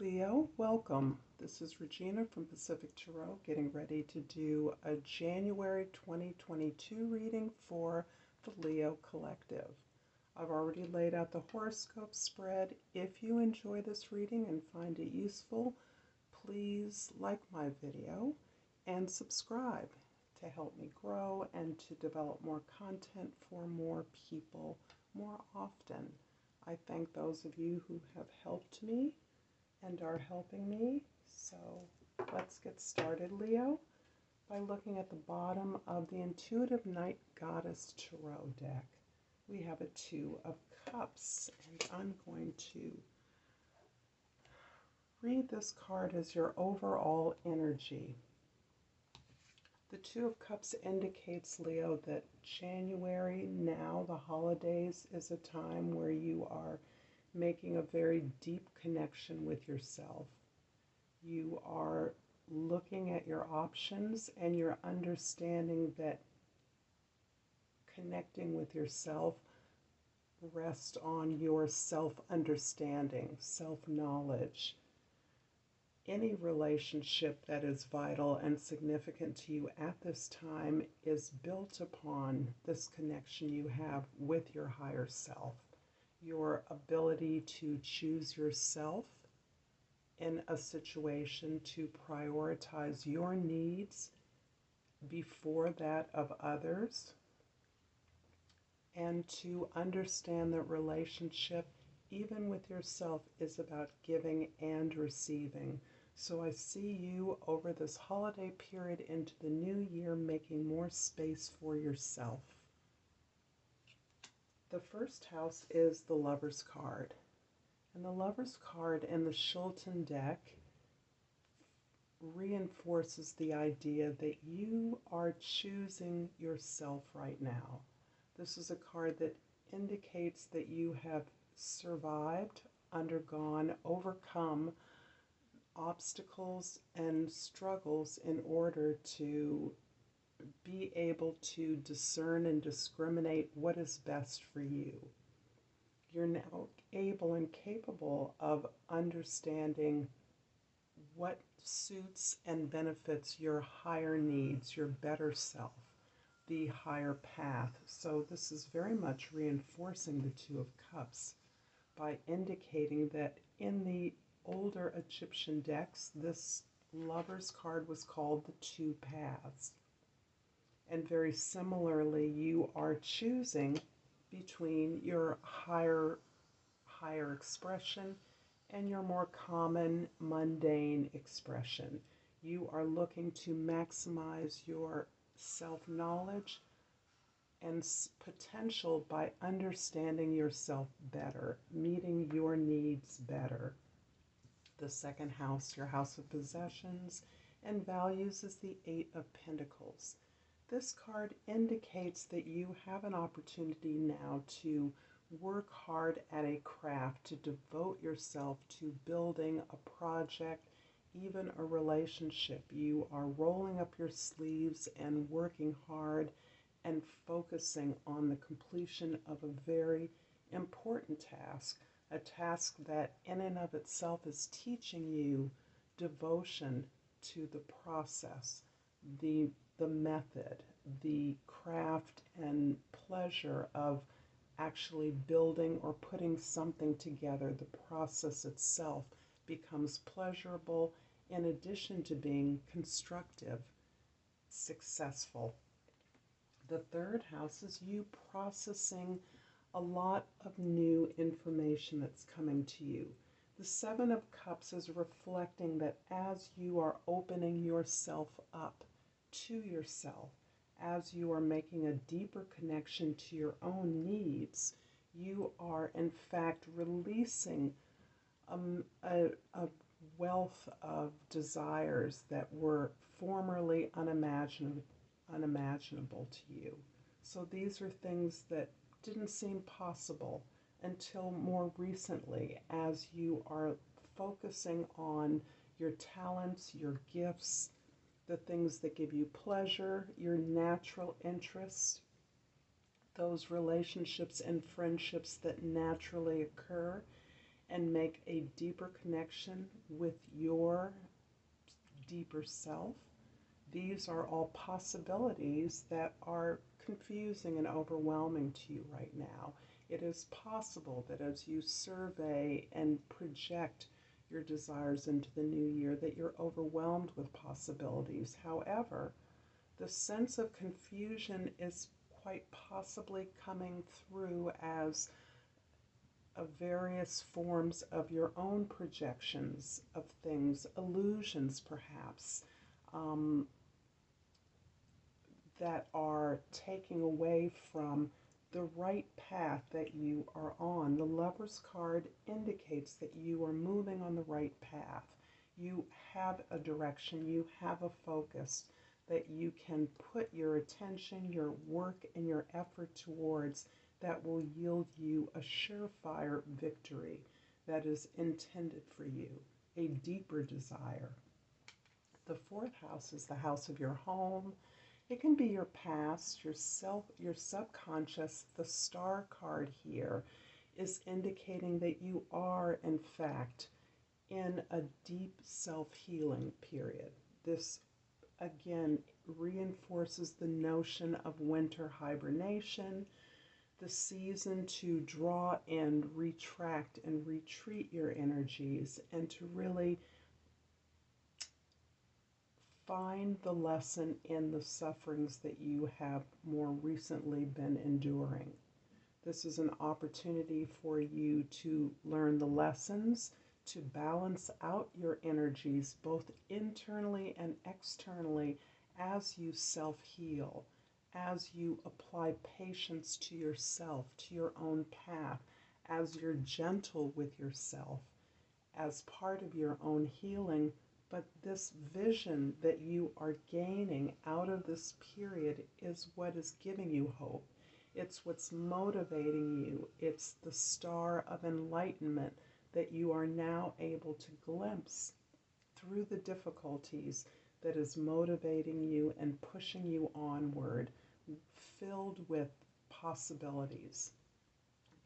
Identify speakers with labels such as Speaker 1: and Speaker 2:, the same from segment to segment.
Speaker 1: Leo, welcome. This is Regina from Pacific Tarot, getting ready to do a January 2022 reading for the Leo Collective. I've already laid out the horoscope spread. If you enjoy this reading and find it useful, please like my video and subscribe to help me grow and to develop more content for more people more often. I thank those of you who have helped me and are helping me. So let's get started, Leo, by looking at the bottom of the Intuitive Night Goddess Tarot deck. We have a Two of Cups, and I'm going to read this card as your overall energy. The Two of Cups indicates, Leo, that January, now the holidays, is a time where you are making a very deep connection with yourself. You are looking at your options and you're understanding that connecting with yourself rests on your self-understanding, self-knowledge. Any relationship that is vital and significant to you at this time is built upon this connection you have with your higher self. Your ability to choose yourself in a situation, to prioritize your needs before that of others, and to understand that relationship, even with yourself, is about giving and receiving. So I see you over this holiday period into the new year making more space for yourself. The first house is the Lover's card. And the Lover's card in the Shulton deck reinforces the idea that you are choosing yourself right now. This is a card that indicates that you have survived, undergone, overcome obstacles and struggles in order to be able to discern and discriminate what is best for you. You're now able and capable of understanding what suits and benefits your higher needs, your better self, the higher path. So this is very much reinforcing the Two of Cups by indicating that in the older Egyptian decks, this Lover's card was called the Two Paths. And very similarly, you are choosing between your higher expression and your more common mundane expression. You are looking to maximize your self-knowledge and potential by understanding yourself better, meeting your needs better. The second house, your house of possessions and values, is the Eight of Pentacles. This card indicates that you have an opportunity now to work hard at a craft, to devote yourself to building a project, even a relationship. You are rolling up your sleeves and working hard and focusing on the completion of a very important task, a task that in and of itself is teaching you devotion to the process, the method, the craft and pleasure of actually building or putting something together. The process itself becomes pleasurable in addition to being constructive, successful. The third house is you processing a lot of new information that's coming to you. The Seven of Cups is reflecting that as you are opening yourself up to yourself, as you are making a deeper connection to your own needs, you are in fact releasing a wealth of desires that were formerly unimaginable to you. So these are things that didn't seem possible until more recently, as you are focusing on your talents, your gifts, the things that give you pleasure, your natural interests, those relationships and friendships that naturally occur, and make a deeper connection with your deeper self. These are all possibilities that are confusing and overwhelming to you right now. It is possible that as you survey and project your desires into the new year, that you're overwhelmed with possibilities. However, the sense of confusion is quite possibly coming through as various forms of your own projections of things, illusions perhaps, um, that are taking away from the right path that you are on. The Lover's card indicates that you are moving on the right path. You have a direction, you have a focus that you can put your attention, your work, and your effort towards that will yield you a surefire victory that is intended for you, a deeper desire. The fourth house is the house of your home. It can be your past, your self, your subconscious. The star card here is indicating that you are, in fact, in a deep self-healing period. This, again, reinforces the notion of winter hibernation, the season to draw and retract and retreat your energies and to really find the lesson in the sufferings that you have more recently been enduring. This is an opportunity for you to learn the lessons, to balance out your energies both internally and externally as you self-heal, as you apply patience to yourself, to your own path, as you're gentle with yourself, as part of your own healing. But this vision that you are gaining out of this period is what is giving you hope. It's what's motivating you. It's the star of enlightenment that you are now able to glimpse through the difficulties that is motivating you and pushing you onward, filled with possibilities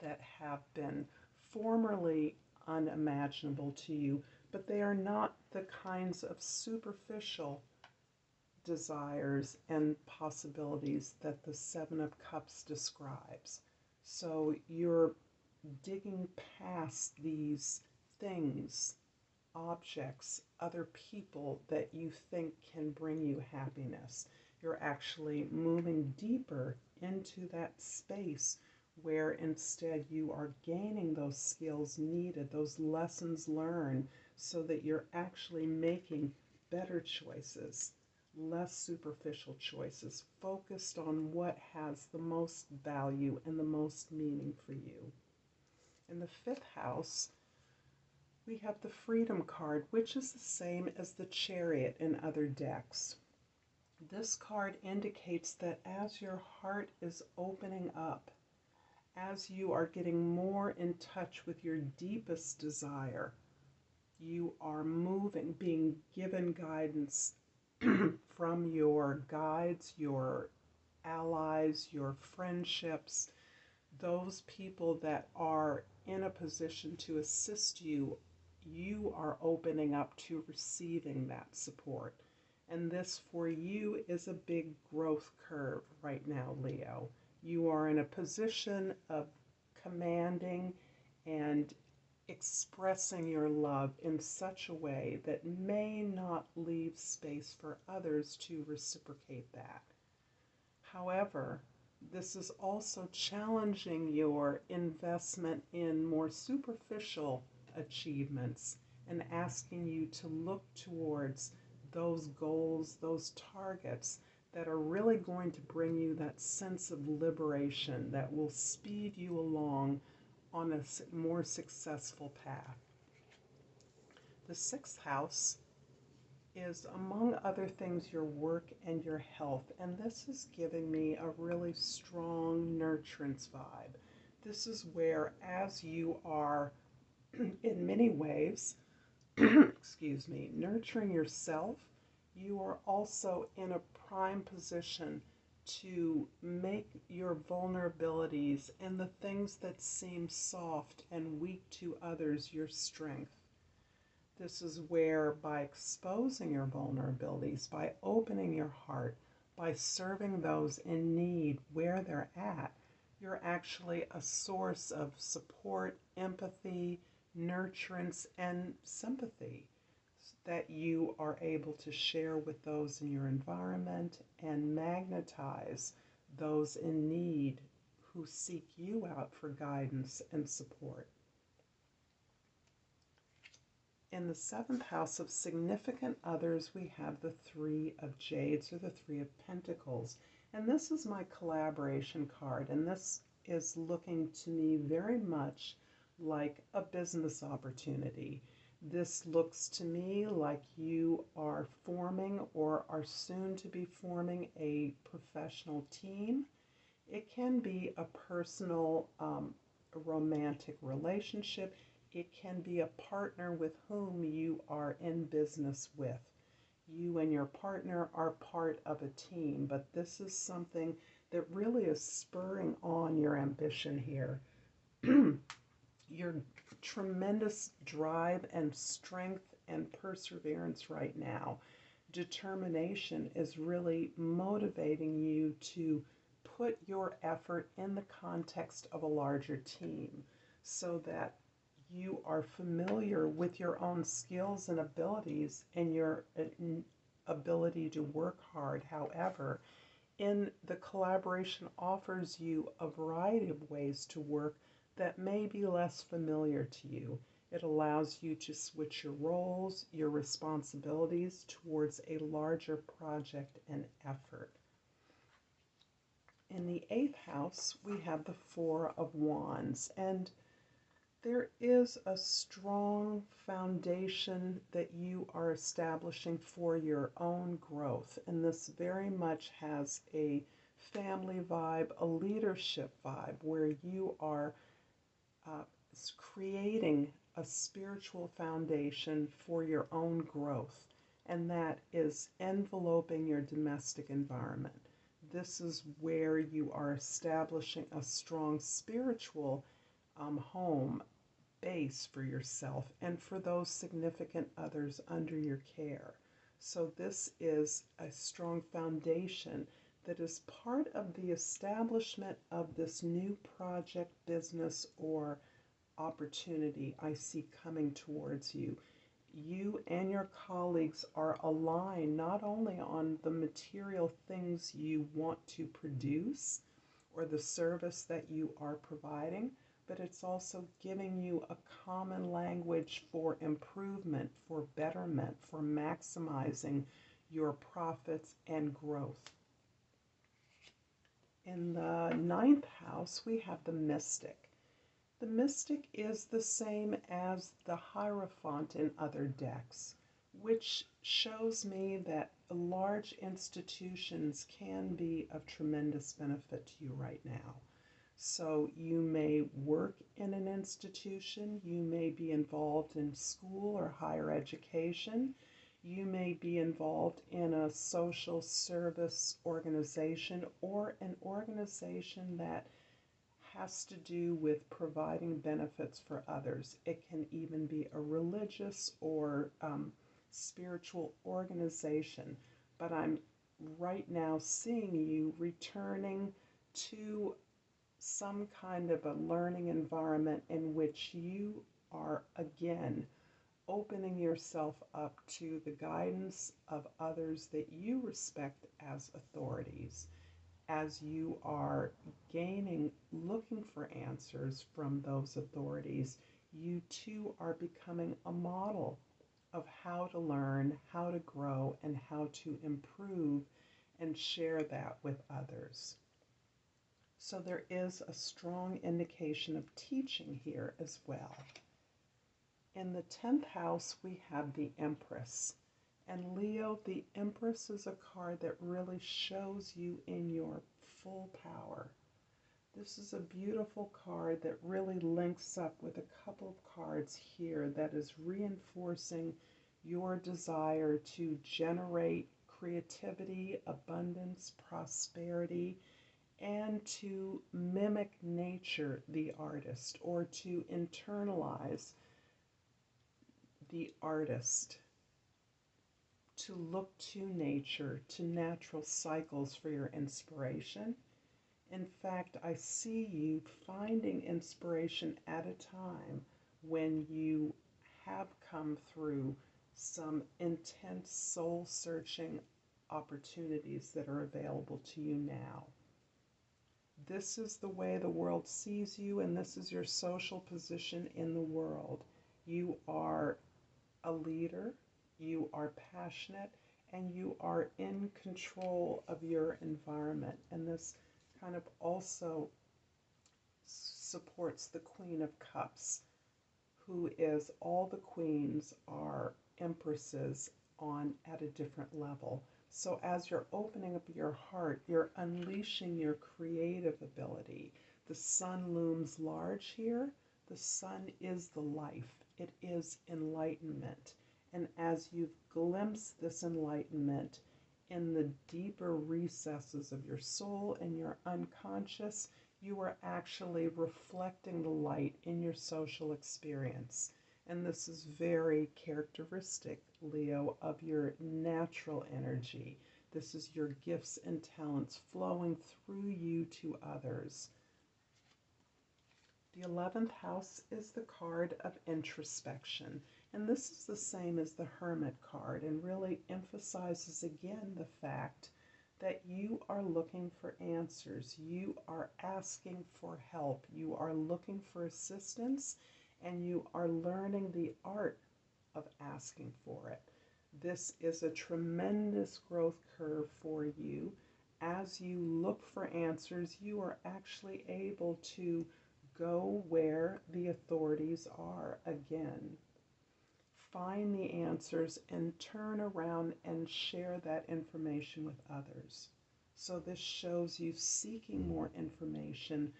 Speaker 1: that have been formerly unimaginable to you, but they are not the kinds of superficial desires and possibilities that the Seven of Cups describes. So you're digging past these things, objects, other people that you think can bring you happiness. You're actually moving deeper into that space where instead you are gaining those skills needed, those lessons learned, so that you're actually making better choices, less superficial choices, focused on what has the most value and the most meaning for you. In the fifth house, we have the Freedom card, which is the same as the Chariot in other decks. This card indicates that as your heart is opening up, as you are getting more in touch with your deepest desire, you are moving, being given guidance from your guides, your allies, your friendships, those people that are in a position to assist you. You are opening up to receiving that support. And this for you is a big growth curve right now, Leo. You are in a position of commanding and expressing your love in such a way that may not leave space for others to reciprocate that. However, this is also challenging your investment in more superficial achievements and asking you to look towards those goals, those targets that are really going to bring you that sense of liberation that will speed you along on a more successful path. The sixth house is, among other things, your work and your health, and this is giving me a really strong nurturance vibe. This is where, as you are in many ways excuse me, nurturing yourself, you are also in a prime position to make your vulnerabilities and the things that seem soft and weak to others your strength. This is where, by exposing your vulnerabilities, by opening your heart, by serving those in need where they're at, you're actually a source of support, empathy, nurturance, and sympathy that you are able to share with those in your environment and magnetize those in need who seek you out for guidance and support. In the seventh house of significant others, we have the Three of Jades, or the Three of Pentacles. And this is my collaboration card. And this is looking to me very much like a business opportunity. This looks to me like you are forming or are soon to be forming a professional team. It can be a personal, romantic relationship. It can be a partner with whom you are in business with. You and your partner are part of a team, but this is something that really is spurring on your ambition here. Your tremendous drive and strength and perseverance right now. Determination is really motivating you to put your effort in the context of a larger team so that you are familiar with your own skills and abilities and your ability to work hard. However, in the collaboration offers you a variety of ways to work that may be less familiar to you. It allows you to switch your roles, your responsibilities towards a larger project and effort. In the eighth house, we have the Four of Wands, and there is a strong foundation that you are establishing for your own growth. And this very much has a family vibe, a leadership vibe, where you are creating a spiritual foundation for your own growth. And that is enveloping your domestic environment. This is where you are establishing a strong spiritual home base for yourself and for those significant others under your care. So this is a strong foundation that is part of the establishment of this new project, business, or opportunity I see coming towards you. You and your colleagues are aligned not only on the material things you want to produce or the service that you are providing, but it's also giving you a common language for improvement, for betterment, for maximizing your profits and growth. In the ninth house, we have the Mystic. The Mystic is the same as the Hierophant in other decks, which shows me that large institutions can be of tremendous benefit to you right now. So you may work in an institution, you may be involved in school or higher education, you may be involved in a social service organization or an organization that has to do with providing benefits for others. It can even be a religious or spiritual organization. But I'm right now seeing you returning to some kind of a learning environment in which you are again opening yourself up to the guidance of others that you respect as authorities. As you are looking for answers from those authorities, you too are becoming a model of how to learn, how to grow, and how to improve and share that with others. So there is a strong indication of teaching here as well. In the 10th house, we have the Empress. And Leo, the Empress is a card that really shows you in your full power. This is a beautiful card that really links up with a couple of cards here that is reinforcing your desire to generate, creativity, abundance, prosperity, and to mimic nature, the artist, or to internalize the artist, to look to nature, to natural cycles for your inspiration. In fact, I see you finding inspiration at a time when you have come through some intense soul searching opportunities that are available to you now. This is the way the world sees you, and this is your social position in the world. You are a leader, you are passionate, and you are in control of your environment. And this kind of also supports the Queen of Cups, who is all the queens are empresses on at a different level. So as you're opening up your heart, you're unleashing your creative ability. The sun looms large here. The sun is the life. It is enlightenment. And as you've glimpsed this enlightenment in the deeper recesses of your soul and your unconscious, you are actually reflecting the light in your social experience. And this is very characteristic, Leo, of your natural energy. This is your gifts and talents flowing through you to others. The 11th house is the card of introspection. And this is the same as the Hermit card and really emphasizes again the fact that you are looking for answers. You are asking for help. You are looking for assistance, and you are learning the art of asking for it. This is a tremendous growth curve for you. As you look for answers, you are actually able to go where the authorities are again. Find the answers and turn around and share that information with others. So this shows you seeking more information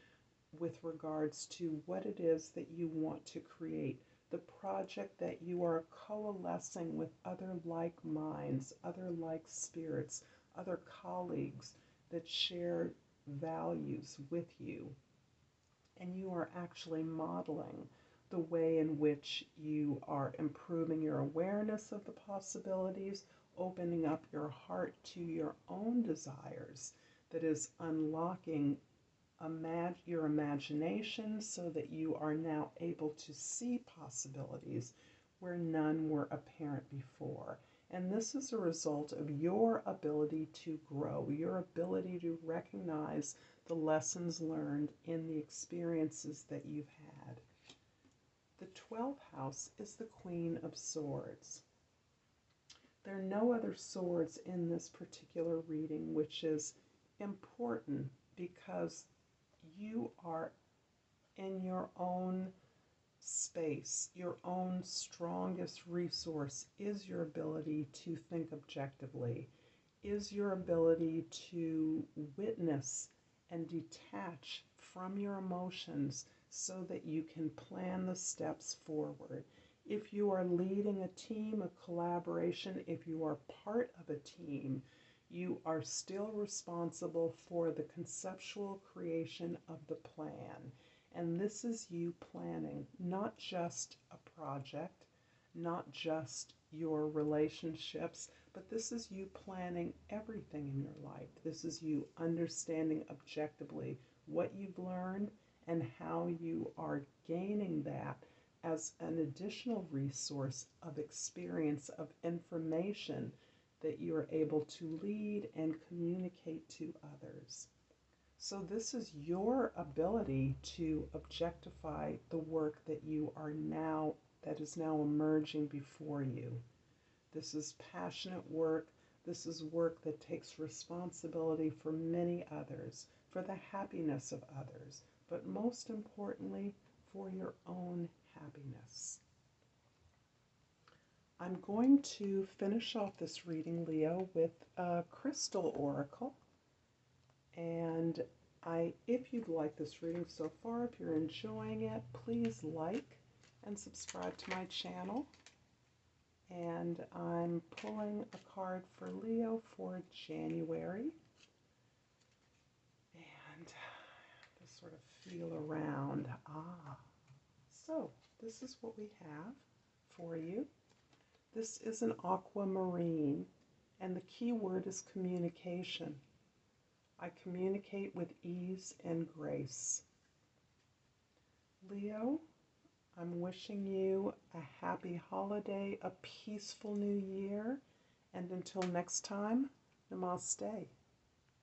Speaker 1: with regards to what it is that you want to create, the project that you are coalescing with other like minds, other like spirits, other colleagues that share values with you. And you are actually modeling the way in which you are improving your awareness of the possibilities, opening up your heart to your own desires, that is unlocking your imagination so that you are now able to see possibilities where none were apparent before. And this is a result of your ability to grow, your ability to recognize the lessons learned in the experiences that you've had. The 12th house is the Queen of Swords. There are no other swords in this particular reading, which is important because you are in your own space. Your own strongest resource is your ability to think objectively, is your ability to witness and detach from your emotions so that you can plan the steps forward. If you are leading a team, a collaboration, if you are part of a team, you are still responsible for the conceptual creation of the plan. And this is you planning not just a project, not just your relationships, but this is you planning everything in your life. This is you understanding objectively what you've learned and how you are gaining that as an additional resource of experience, of information that you are able to lead and communicate to others. So this is your ability to objectify the work that that is now emerging before you. This is passionate work. This is work that takes responsibility for many others, for the happiness of others, but most importantly, for your own happiness. I'm going to finish off this reading, Leo, with a crystal oracle. And if you'd like this reading so far, if you're enjoying it, please like and subscribe to my channel. And I'm pulling a card for Leo for January. And just sort of feel around. So this is what we have for you. This is an aquamarine, and the key word is communication. I communicate with ease and grace. Leo, I'm wishing you a happy holiday, a peaceful new year, and until next time, Namaste.